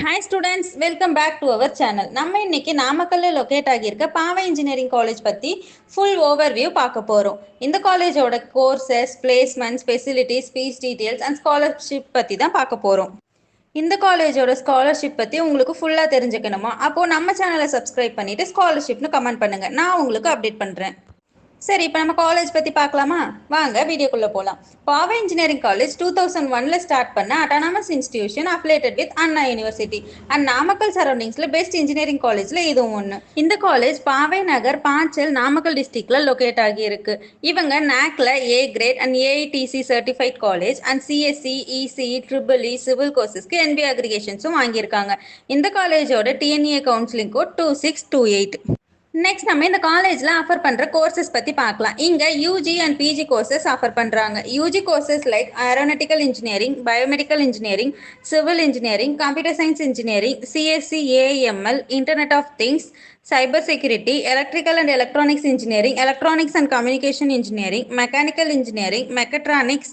Hi students, welcome back to our channel. நம்ம இன்னைக்கு நாமக்கல்ல லொகேட் ஆகியிருக்க பாவை இன்ஜினியரிங் காலேஜ் பத்தி ஃபுல் ஓவர்வியூ பார்க்க போறோம். இந்த காலேஜோட courses, placements, facilities, fees details and scholarship பத்தி தான் பார்க்க போறோம். இந்த காலேஜோட ஸ்காலர்ஷிப் பத்தி உங்களுக்கு ஃபுல்லா தெரிஞ்சுக்கணுமா? அப்போ நம்ம சேனலை சப்ஸ்கிரைப் பண்ணிட்டு ஸ்காலர்ஷிப்னு கமெண்ட் பண்ணுங்க. நான் உங்களுக்கு அப்டேட் பண்றேன். சரி, இப்போ நம்ம காலேஜ் பற்றி பார்க்கலாமா? வாங்க வீடியோக்குள்ளே போகலாம். பாவை இன்ஜினியரிங் காலேஜ் 2001 ஸ்டார்ட் பண்ண autonomous institution affiliated with Anna university and Namakkal சரௌண்டிங்ஸில் பெஸ்ட் இன்ஜினியரிங் காலேஜில் இதுவும் ஒன்று. இந்த காலேஜ் பாவை நகர், பாச்சல், நாமக்கல் டிஸ்ட்ரிக்ட்ல லொக்கேட் ஆகியிருக்கு. இவங்க நாக்ல ஏ கிரேட் அண்ட் ஏஐடிசி certified college and CSC, ECE, triple E, civil கோர்சஸ்க்கு என்பிஏ அக்ரிகேஷன்ஸும் வாங்கியிருக்காங்க. இந்த காலேஜோட டிஎன்ஏ கவுன்சிலிங் கோட் 2628. நெக்ஸ்ட் நம்ம இந்த காலேஜில் ஆஃபர் பண்ணுற கோர்சஸ் பற்றி பார்க்கலாம். இங்கே UG and PG courses offer பண்ணுறாங்க. UG courses like aeronautical engineering, biomedical engineering, civil engineering, computer science engineering, CSC, AIML, internet of things, cyber security, electrical and electronics engineering, electronics and communication engineering, mechanical engineering, mechatronics,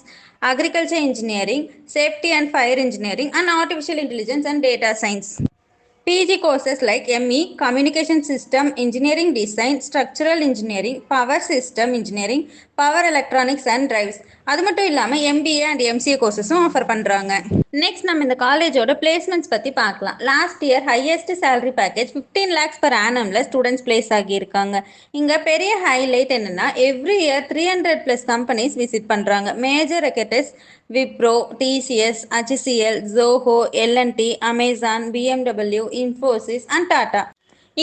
agriculture engineering, safety and fire engineering, and artificial intelligence and data science. PG courses like ME, Communication System Engineering Design, Structural Engineering, Power System Engineering, Power Electronics and Drives. அது மட்டும் இல்லாமல் MBA and MCA கோர்சஸும் offer பண்ணுறாங்க. Next நம்ம இந்த காலேஜோட placements பற்றி பார்க்கலாம். Last year highest salary package 15 lakhs per annumல ஸ்டூடெண்ட்ஸ் பிளேஸ் ஆகியிருக்காங்க. இங்கே பெரிய ஹைலைட் என்னன்னா எவ்ரி இயர் 300+ கம்பெனிஸ் விசிட் பண்ணுறாங்க. Major recruiters Wipro, TCS, HCL, Zoho, L and T, Amazon, BMW, Infosys and Tata.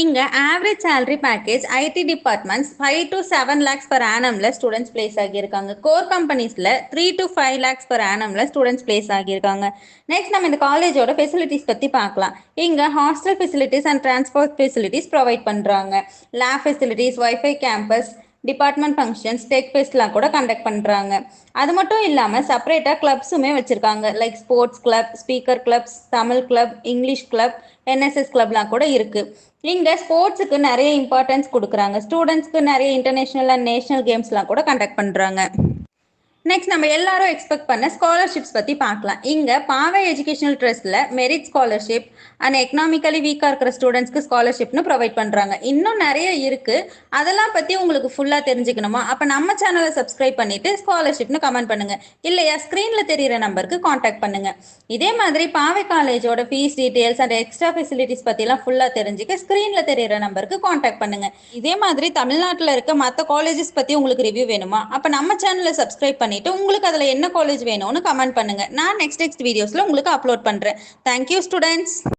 இங்கே average salary package IT departments 5 to 7 lakhs per annumல ஸ்டூடெண்ட்ஸ் பிளேஸ் ஆகியிருக்காங்க. கோர் கம்பெனிஸில் 3 to 5 lakhs per annumல ஸ்டூடெண்ட்ஸ் பிளேஸ் ஆகியிருக்காங்க. நெக்ஸ்ட் நம்ம இந்த காலேஜோட ஃபெசிலிட்டிஸ் பற்றி பார்க்கலாம். இங்கே hostel facilities and transport facilities provide பண்ணுறாங்க. Lab facilities, wifi campus, department functions, tech ஃபெஸ்ட்லாம் கூட கண்டக்ட் பண்ணுறாங்க. அது மட்டும் இல்லாமல் செப்பரேட்டாக கிளப்ஸுமே வச்சுருக்காங்க. Like sports club, speaker clubs, Tamil club, English club, NSS கிளப்லாம் கூட இருக்குது. இங்கே ஸ்போர்ட்ஸுக்கு நிறைய இம்பார்ட்டன்ஸ் கொடுக்குறாங்க. ஸ்டூடெண்ட்ஸ்க்கு நிறைய இன்டர்நேஷ்னல் அண்ட் நேஷனல் கேம்ஸ்லாம் கூட கண்டக்ட் பண்ணுறாங்க. நெக்ஸ்ட் நம்ம எல்லாரும் எக்ஸ்பெக்ட் பண்ண ஸ்காலர்ஷிப்ஸ் பற்றி பார்க்கலாம். இங்கே பாவை எஜுகேஷனல் ட்ரஸ்ட்டில் மெரிட் ஸ்காலர்ஷிப் அண்ட் எக்கனாமிக்கலி வீக்காக இருக்கிற ஸ்டூடெண்ட்ஸ்க்கு ஸ்காலர்ஷிப்னு ப்ரொவைட் பண்ணுறாங்க. இன்னும் நிறைய இருக்குது. அதெல்லாம் பற்றி உங்களுக்கு ஃபுல்லாக தெரிஞ்சுக்கணுமா? அப்போ நம்ம சேனலை சப்ஸ்கிரைப் பண்ணிவிட்டு ஸ்காலர்ஷிப்னு கமெண்ட் பண்ணுங்கள். இல்லையா ஸ்க்ரீனில் தெரிகிற நம்பருக்கு காண்டாக்ட் பண்ணுங்கள். இதே மாதிரி பாவை காலேஜோட fees details and extra facilities பற்றிலாம் ஃபுல்லாக தெரிஞ்சுக்க ஸ்க்ரீனில் தெரிகிற நம்பருக்கு காண்டாக்ட் பண்ணுங்கள். இதே மாதிரி தமிழ்நாட்டில் இருக்க மற்ற காலேஜஸ் பற்றி உங்களுக்கு ரிவ்யூ வேணுமா? அப்போ நம்ம சேனலை சப்ஸ்கிரைப் பண்ணி உங்களுக்கு அதுல என்ன காலேஜ் வேணும்னு கமெண்ட் பண்ணுங்க. நான் நெக்ஸ்ட் வீடியோஸ்ல உங்களுக்கு அப்லோட் பண்றேன். Thank you students.